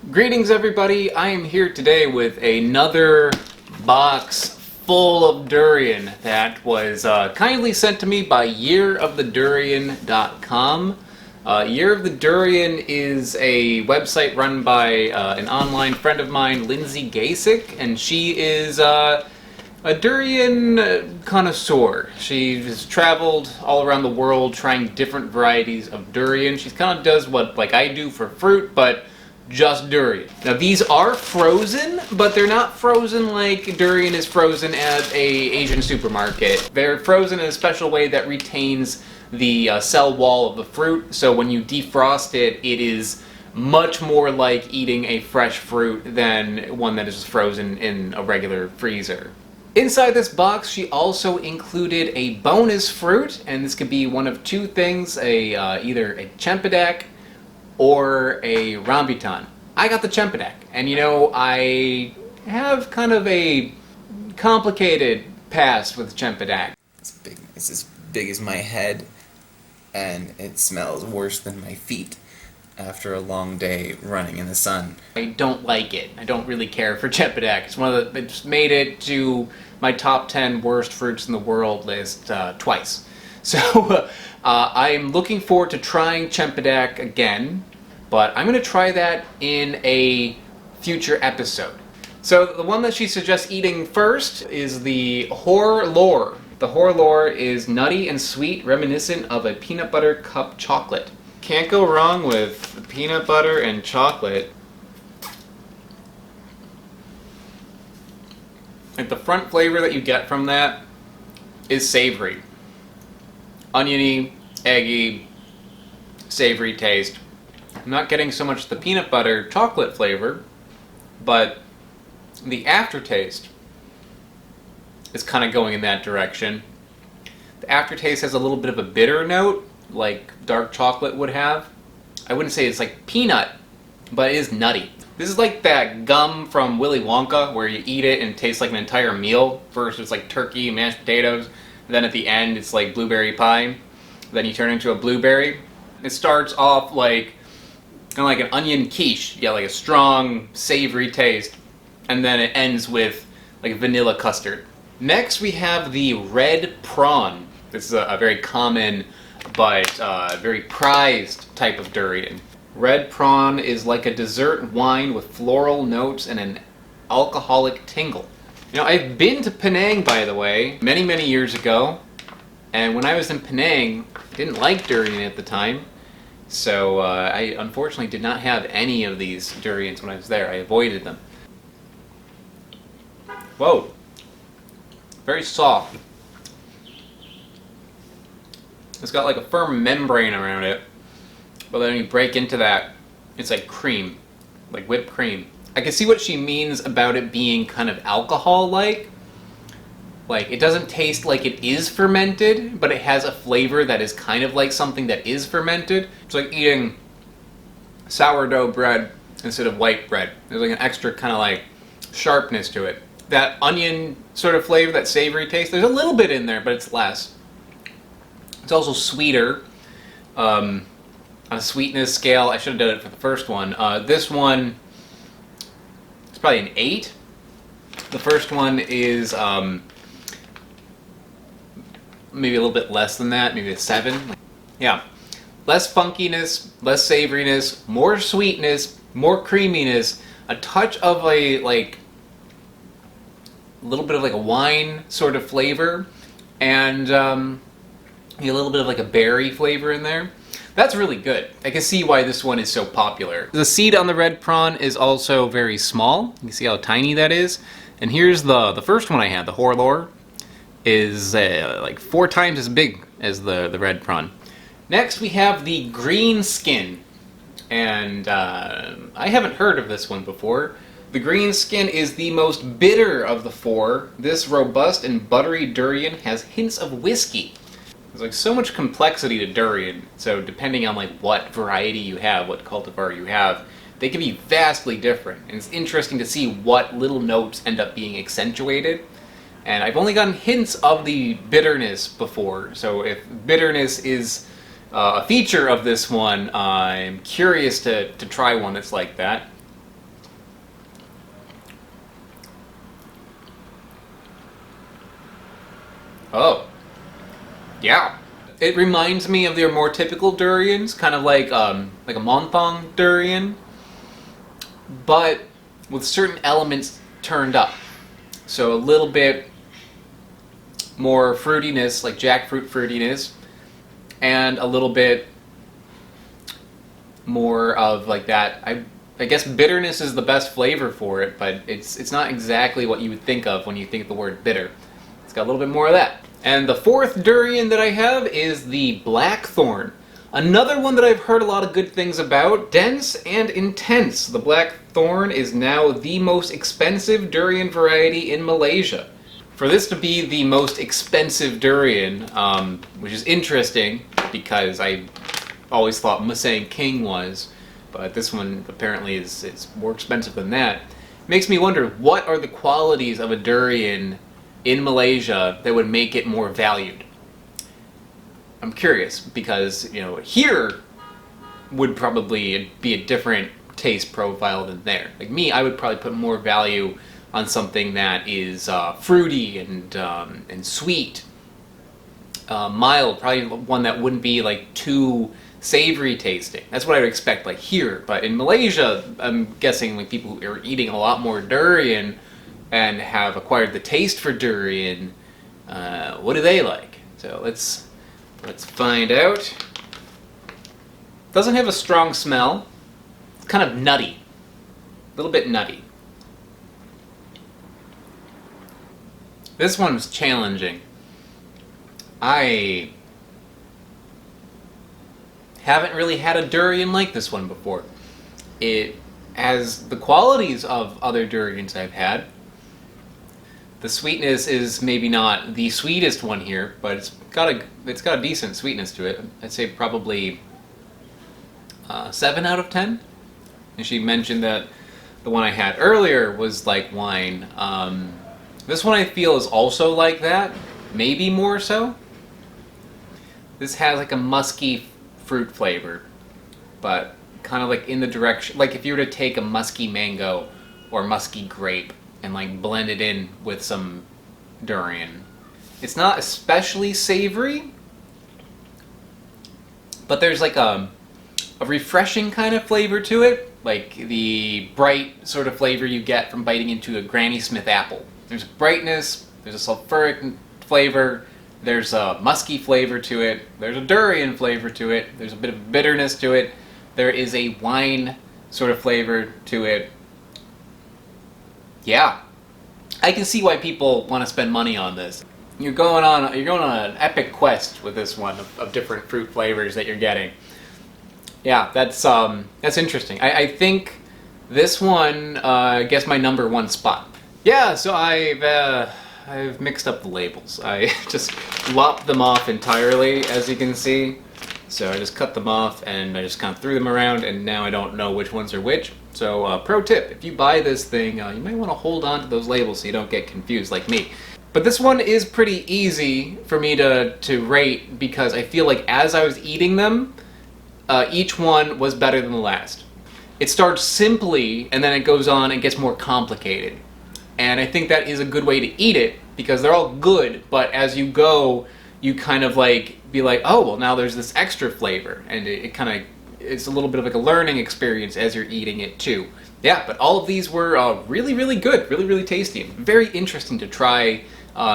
Greetings everybody, I am here today with another box full of durian that was kindly sent to me by yearofthedurian.com. Year of the Durian is a website run by an online friend of mine, Lindsay Gasick, and she is a durian connoisseur. She has traveled all around the world trying different varieties of durian. She kind of does what like I do for fruit, but just durian. Now these are frozen, but they're not frozen like durian is frozen at a Asian supermarket. They're frozen in a special way that retains the cell wall of the fruit, so when you defrost it, it is much more like eating a fresh fruit than one that is just frozen in a regular freezer. Inside this box, she also included a bonus fruit, and this could be one of two things, either a Chempidak or a rambutan. I got the Chempidak, and you know, I have kind of a complicated past with Chempidak. It's as big as my head, and it smells worse than my feet after a long day running in the sun. I don't like it. I don't really care for Chempidak. It's one of the, it's made it to my top 10 worst fruits in the world list twice. So I'm looking forward to trying Chempidak again, but I'm going to try that in a future episode. So the one that she suggests eating first is the Thorn. The Thorn is nutty and sweet, reminiscent of a peanut butter cup chocolate. Can't go wrong with peanut butter and chocolate. Like the front flavor that you get from that is savory. Oniony, eggy, savory taste. I'm not getting so much the peanut butter chocolate flavor, but the aftertaste is kind of going in that direction. The aftertaste has a little bit of a bitter note, like dark chocolate would have. I wouldn't say it's like peanut, but it is nutty. This is like that gum from Willy Wonka where you eat it and it tastes like an entire meal. First it's like turkey and mashed potatoes, and then at the end it's like blueberry pie. Then you turn into a blueberry. It starts off like kind of like an onion quiche. You got like a strong, savory taste, and then it ends with like vanilla custard. Next we have the red prawn. This is a very common but very prized type of durian. Red prawn is like a dessert wine with floral notes and an alcoholic tingle. You know, I've been to Penang, by the way, many, many years ago, and when I was in Penang, I didn't like durian at the time, so I unfortunately did not have any of these durians when I was there. I avoided them. Whoa. Very soft. It's got like a firm membrane around it, but then when you break into that, it's like cream, like whipped cream. I can see what she means about it being kind of alcohol-like. Like, it doesn't taste like it is fermented, but it has a flavor that is kind of like something that is fermented. It's like eating sourdough bread instead of white bread. There's like an extra kind of like sharpness to it. That onion sort of flavor, that savory taste, there's a little bit in there, but it's less. It's also sweeter. On a sweetness scale, I should have done it for the first one. This one, it's probably an 8. The first one is maybe a little bit less than that, maybe a 7. Yeah. Less funkiness, less savoriness, more sweetness, more creaminess, a touch of a like little bit of like a wine sort of flavor, and a little bit of like a berry flavor in there. That's really good. I can see why this one is so popular. The seed on the red prawn is also very small. You can see how tiny that is. And here's the first one I had, the Thorn, is like 4 times as big as the red prawn. Next we have the green skin. And I haven't heard of this one before. The green skin is the most bitter of the 4. This robust and buttery durian has hints of whiskey. There's like so much complexity to durian, so depending on like what variety you have, what cultivar you have, they can be vastly different. And it's interesting to see what little notes end up being accentuated. And I've only gotten hints of the bitterness before, so if bitterness is a feature of this one, I'm curious to try one that's like that. Oh, yeah. It reminds me of their more typical durians, kind of like a monthong durian, but with certain elements turned up. So a little bit more fruitiness, like jackfruit fruitiness, and a little bit more of like that. I guess bitterness is the best flavor for it, but it's not exactly what you would think of when you think of the word bitter. It's got a little bit more of that. And the fourth durian that I have is the black thorn. Another one that I've heard a lot of good things about. Dense and intense. The black thorn is now the most expensive durian variety in Malaysia. For this to be the most expensive durian, which is interesting because I always thought Musang King was, but this one apparently is more expensive than that. Makes me wonder, what are the qualities of a durian in Malaysia that would make it more valued? I'm curious because, you know, here would probably be a different taste profile than there. Like me, I would probably put more value on something that is fruity and sweet, mild, probably one that wouldn't be like too savory tasting. That's what I would expect like here. But in Malaysia, I'm guessing like people who are eating a lot more durian and have acquired the taste for durian, what do they like? So let's find out. Doesn't have a strong smell. It's kind of nutty. A little bit nutty. This one's challenging. I haven't really had a durian like this one before. It has the qualities of other durians I've had. The sweetness is maybe not the sweetest one here, but it's got a decent sweetness to it. I'd say probably 7 out of 10. And she mentioned that the one I had earlier was like wine. This one I feel is also like that, maybe more so. This has like a musky fruit flavor, but kind of like in the direction, like if you were to take a musky mango or musky grape and like blend it in with some durian. It's not especially savory, but there's like a refreshing kind of flavor to it, like the bright sort of flavor you get from biting into a Granny Smith apple. There's brightness, there's a sulfuric flavor, there's a musky flavor to it, there's a durian flavor to it, there's a bit of bitterness to it, there is a wine sort of flavor to it. Yeah, I can see why people want to spend money on this. You're going on an epic quest with this one of different fruit flavors that you're getting. Yeah, that's interesting. I think this one gets my number one spot. Yeah, so I've mixed up the labels. I just lopped them off entirely, as you can see. So I just cut them off and I just kind of threw them around, and now I don't know which ones are which. So pro tip, if you buy this thing, you might want to hold on to those labels so you don't get confused like me. But this one is pretty easy for me to rate because I feel like as I was eating them, each one was better than the last. It starts simply and then it goes on and gets more complicated. And I think that is a good way to eat it because they're all good, but as you go, you kind of like be like, oh, well now there's this extra flavor, and it's a little bit of like a learning experience as you're eating it too. Yeah, but all of these were really, really good, really, really tasty, and very interesting to try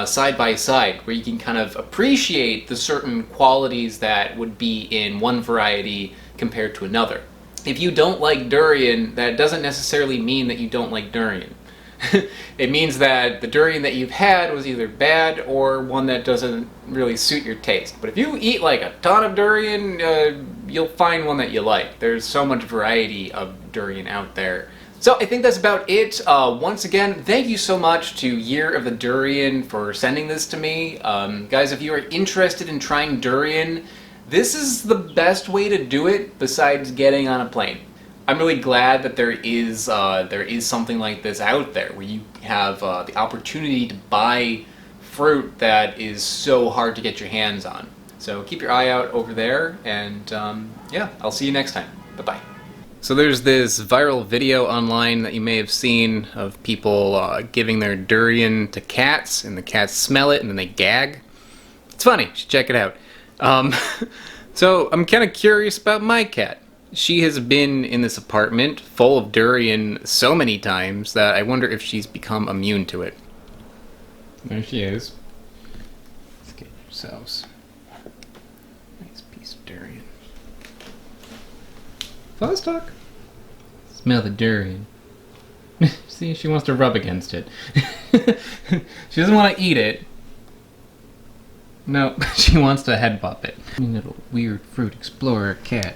side by side, where you can kind of appreciate the certain qualities that would be in one variety compared to another. If you don't like durian, that doesn't necessarily mean that you don't like durian. It means that the durian that you've had was either bad or one that doesn't really suit your taste. But if you eat like a ton of durian, you'll find one that you like. There's so much variety of durian out there. So I think that's about it. Once again, thank you so much to Year of the Durian for sending this to me. Guys, if you are interested in trying durian, this is the best way to do it besides getting on a plane. I'm really glad that there is something like this out there where you have the opportunity to buy fruit that is so hard to get your hands on. So keep your eye out over there, and yeah, I'll see you next time. Bye-bye. So there's this viral video online that you may have seen of people giving their durian to cats, and the cats smell it and then they gag. It's funny. You should check it out. So I'm kind of curious about my cat. She has been in this apartment full of durian so many times that I wonder if she's become immune to it. There she is. Let's get yourselves a nice piece of durian. Fosstock? Smell the durian. See, she wants to rub against it. She doesn't want to eat it. No, she wants to head bop it. Little weird fruit explorer cat.